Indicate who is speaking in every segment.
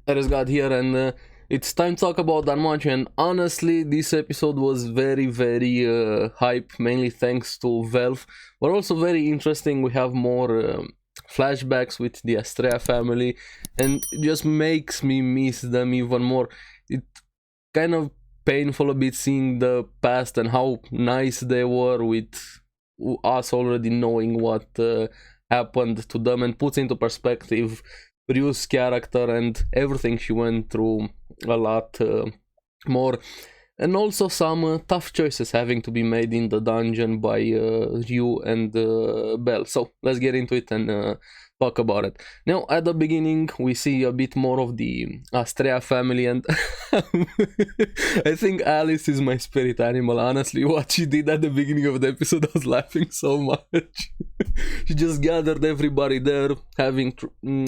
Speaker 1: ARESxGOD here, and it's time to talk about DanMachi. And honestly, this episode was very hype, mainly thanks to Welf, but also very interesting. We have more flashbacks with the Astrea family, and it just makes me miss them even more. It kind of painful a bit seeing the past and how nice they were, with us already knowing what happened to them, and puts into perspective Ryu's character and everything she went through a lot more. And also some tough choices having to be made in the dungeon by Ryu and Belle. So let's get into it and talk about it. Now, at the beginning, we see a bit more of the Astrea family, and I think Alice is my spirit animal. Honestly, what she did at the beginning of the episode, I was laughing so much. She just gathered everybody there, having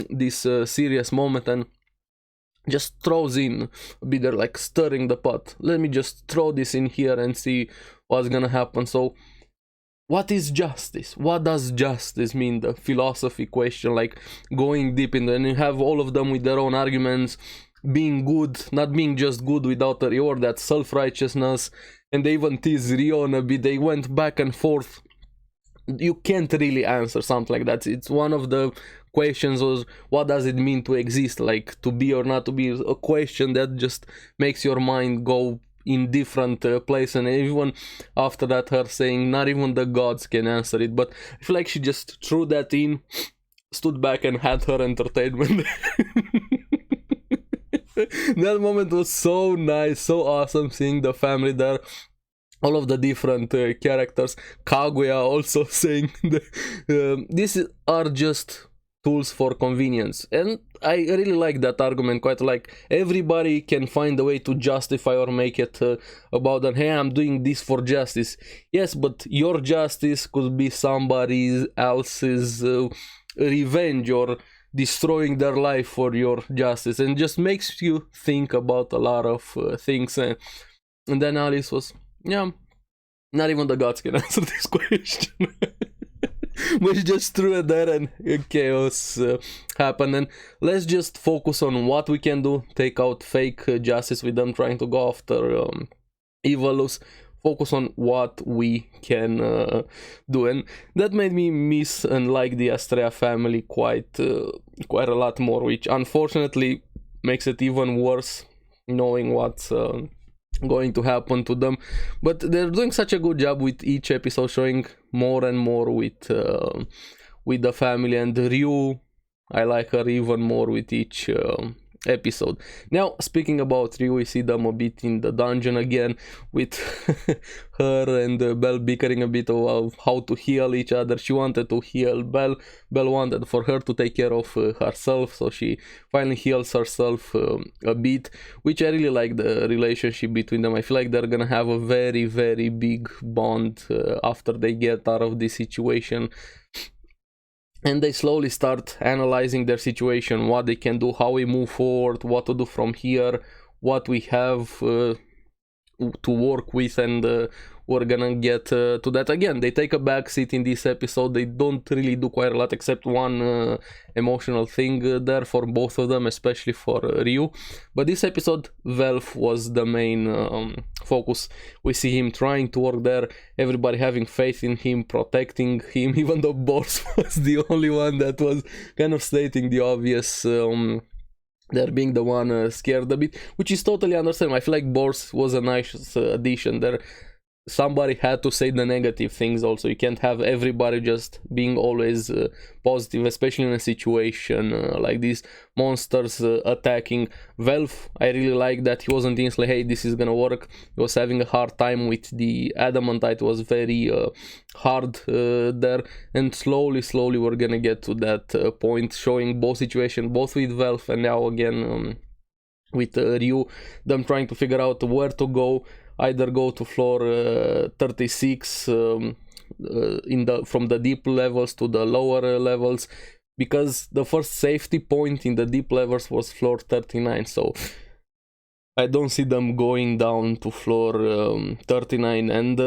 Speaker 1: this serious moment, and just throws in a bit there, like stirring the pot. Let me just throw this in here and see what's gonna happen. So what is justice? What does justice mean? The philosophy question, like going deep in there, and you have all of them with their own arguments, being good, not being just good without a reward, that self-righteousness. And they even tease Rion a bit. They went back and forth. You can't really answer something like that. It's one of the questions was, what does it mean to exist, like to be or not to be, a question that just makes your mind go in different places. And even after that, her saying not even the gods can answer it, but I feel like she just threw that in, stood back and had her entertainment. That moment was so nice, so awesome, seeing the family there, all of the different characters. Kaguya also saying these are just tools for convenience, and I really like that argument. Quite like, everybody can find a way to justify or make it about that, hey, I'm doing this for justice. Yes, but your justice could be somebody else's revenge, or destroying their life for your justice, and just makes you think about a lot of things. And then Alice was, yeah, not even the gods can answer this question. But she just threw it there, and chaos happened. And let's just focus on what we can do. Take out fake justice with them trying to go after Evilus. Focus on what we can do. And that made me miss and like the Astrea family quite a lot more, which unfortunately makes it even worse knowing what's going to happen to them. But they're doing such a good job with each episode, showing more and more with the family. And Ryu, I like her even more with each episode. Now, speaking about Ryu, we see them a bit in the dungeon again, with her and Belle bickering a bit of how to heal each other. She wanted to heal Belle. Belle wanted for her to take care of herself, so she finally heals herself a bit, which I really like the relationship between them. I feel like they're gonna have a very big bond after they get out of this situation. And they slowly start analyzing their situation, what they can do, how we move forward, what to do from here, what we have to work with, and we're gonna get to that. Again, they take a back seat in this episode. They don't really do quite a lot, except one emotional thing there for both of them, especially for Ryu. But this episode, Welf was the main focus. We see him trying to work there, everybody having faith in him, protecting him, even though Bors was the only one that was kind of stating the obvious. They're being the one scared a bit, which is totally understandable. I feel like Bors was a nice addition there. Somebody had to say the negative things also. You can't have everybody just being always positive, especially in a situation like this. Monsters attacking. Welf, I really like that he wasn't instantly, hey, this is gonna work. He was having a hard time with the adamantite. It was very hard there, and slowly we're gonna get to that point, showing both situations, both with Welf and now again with Ryu, them trying to figure out where to go. Either go to floor 36 from the deep levels to the lower levels, because the first safety point in the deep levels was floor 39. So I don't see them going down to floor 39. And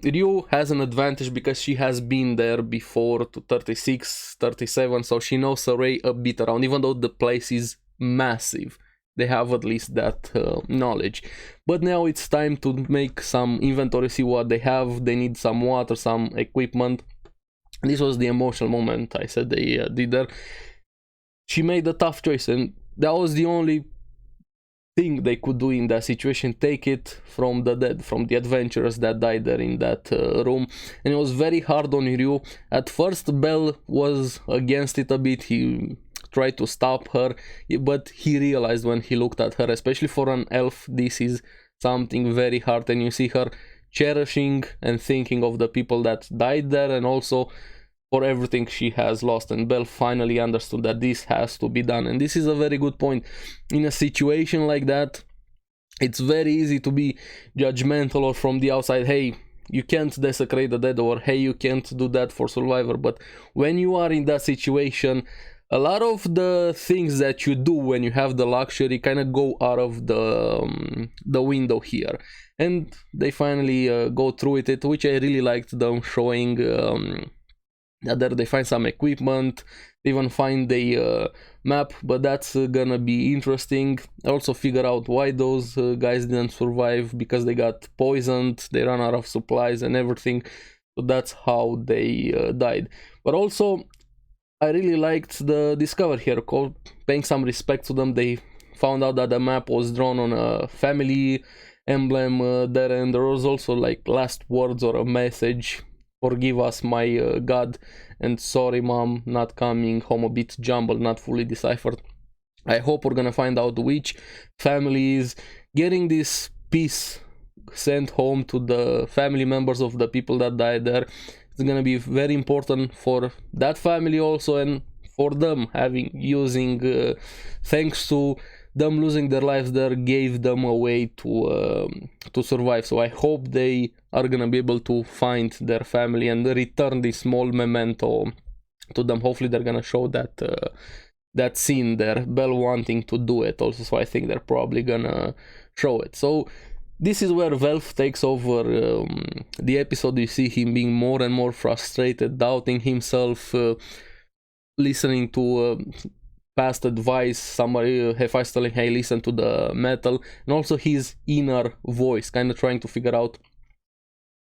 Speaker 1: Ryu has an advantage because she has been there before to 36, 37, so she knows her way a bit around, even though the place is massive. they have at least that knowledge. But now it's time to make some inventory, see what they have. They need some water, some equipment. This was the emotional moment I said they did there. She made a tough choice, and that was the only thing they could do in that situation. Take it from the dead, from the adventurers that died there in that room. And it was very hard on Ryu. At first Bell was against it a bit. He tried to stop her, but he realized when he looked at her, especially for an elf, this is something very hard. And you see her cherishing and thinking of the people that died there, and also for everything she has lost. And Belle finally understood that this has to be done. And this is a very good point. In a situation like that, it's very easy to be judgmental or from the outside, hey, you can't desecrate the dead, or hey, you can't do that for Survivor. But when you are in that situation, a lot of the things that you do when you have the luxury kind of go out of the window here. And they finally go through it, which I really liked them showing. There they find some equipment, they even find the map, but that's gonna be interesting. Also figure out why those guys didn't survive, because they got poisoned, they ran out of supplies and everything. So that's how they died. But also I really liked the discover here, paying some respect to them. They found out that the map was drawn on a family emblem there, and there was also like last words or a message: forgive us, my God, and sorry mom, not coming home, a bit jumbled, not fully deciphered. I hope we're gonna find out which family is getting this piece sent home to the family members of the people that died there. It's gonna be very important for that family also, and for them using thanks to them losing their lives there, gave them a way to survive. So I hope they are gonna be able to find their family and return this small memento to them. Hopefully they're gonna show that scene there, Belle wanting to do it also. So I think they're probably gonna show it. So this is where Welf takes over the episode. You see him being more and more frustrated, doubting himself, listening to past advice, somebody Hephaestus telling, hey, listen to the metal, and also his inner voice kind of trying to figure out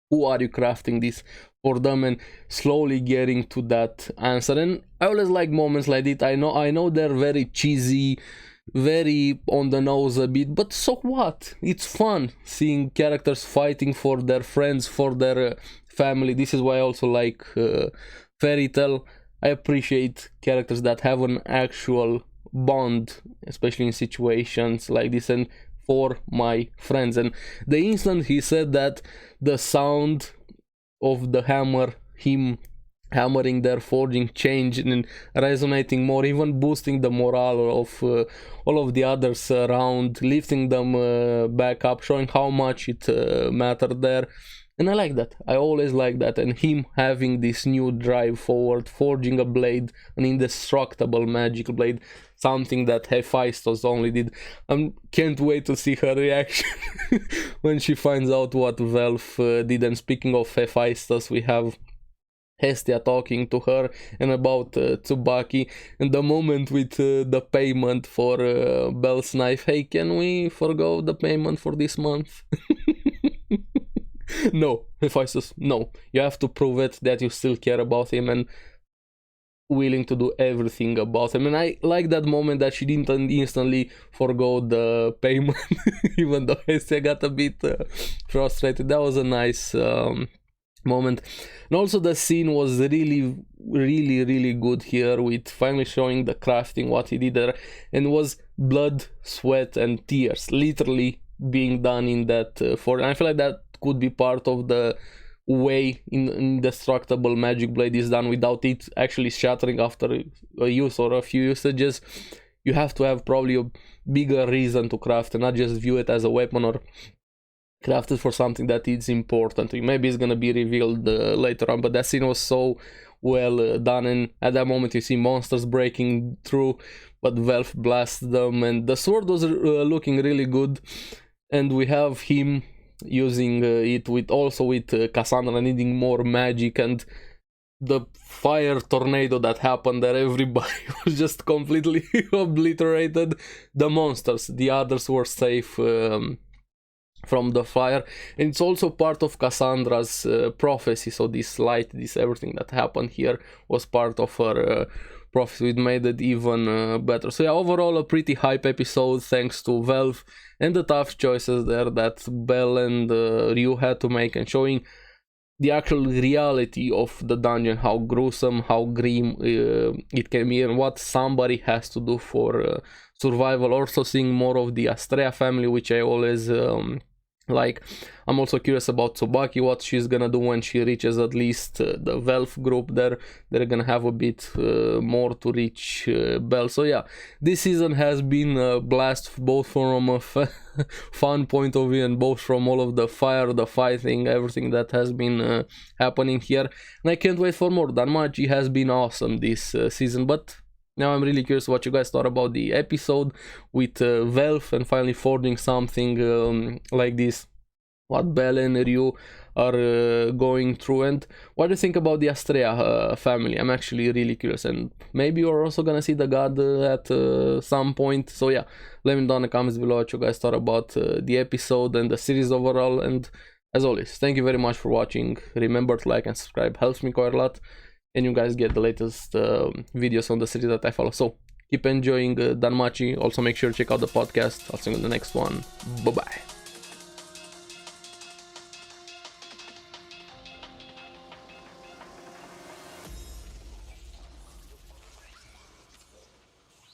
Speaker 1: who are you crafting this for them, and slowly getting to that answer. And I always like moments like this. I know they're very cheesy, very on the nose a bit, but so what? It's fun seeing characters fighting for their friends, for their family. This is why I also like Fairy Tail. I appreciate characters that have an actual bond, especially in situations like this, and for my friends. And the instant he said that, the sound of the hammer, him hammering their forging, changed and resonating more, even boosting the morale of all of the others around, lifting them back up, showing how much it mattered there. And I like that. I always like that. And him having this new drive forward, forging a blade, an indestructible magical blade, something that Hephaestus only did. I can't wait to see her reaction when she finds out what Welf did. And speaking of Hephaestus, we have Hestia talking to her and about Tsubaki, and the moment with the payment for Belle's knife. Hey, can we forgo the payment for this month? No, Hephaestus, no. You have to prove it that you still care about him and willing to do everything about him. And I like that moment that she didn't instantly forgo the payment, even though Hestia got a bit frustrated. That was a nice moment. And also the scene was really good here, with finally showing the crafting, what he did there, and was blood, sweat and tears literally being done in that forge. I feel like that could be part of the way indestructible magic blade is done, without it actually shattering after a use or a few usages. You have to have probably a bigger reason to craft and not just view it as a weapon or craft it for something that is important to you. Maybe it's gonna be revealed later on, but that scene was so well done. And at that moment you see monsters breaking through, but Welf blasts them, and the sword was looking really good. And we have him using it with Cassandra needing more magic, and the fire tornado that happened there, everybody was just completely obliterated. The monsters, the others were safe from the fire, and it's also part of Cassandra's prophecy. So this light, this everything that happened here was part of her prophecy. It made it even better. So yeah, overall a pretty hype episode, thanks to Welf and the tough choices there that Belle and Ryu had to make, and showing the actual reality of the dungeon, how gruesome, how grim it can be, and what somebody has to do for survival. Also seeing more of the Astrea family, which I always like. I'm also curious about Tsubaki, what she's gonna do when she reaches at least the Welf group there. They're gonna have a bit more to reach Belle. So yeah, this season has been a blast, both from a fun point of view and both from all of the fire, the fighting, everything that has been happening here. And I can't wait for more. DanMachi has been awesome this season, but now I'm really curious what you guys thought about the episode with Welf and finally forging something like this, what Belle and Ryu are going through, and what do you think about the Astrea family? I'm actually really curious, and maybe you're also gonna see the god at some point. So yeah, let me know in the comments below what you guys thought about the episode and the series overall. And as always, thank you very much for watching. Remember to like and subscribe, helps me quite a lot, and you guys get the latest videos on the series that I follow. So keep enjoying DanMachi. Also make sure to check out the podcast. I'll see you in the next one. Bye bye.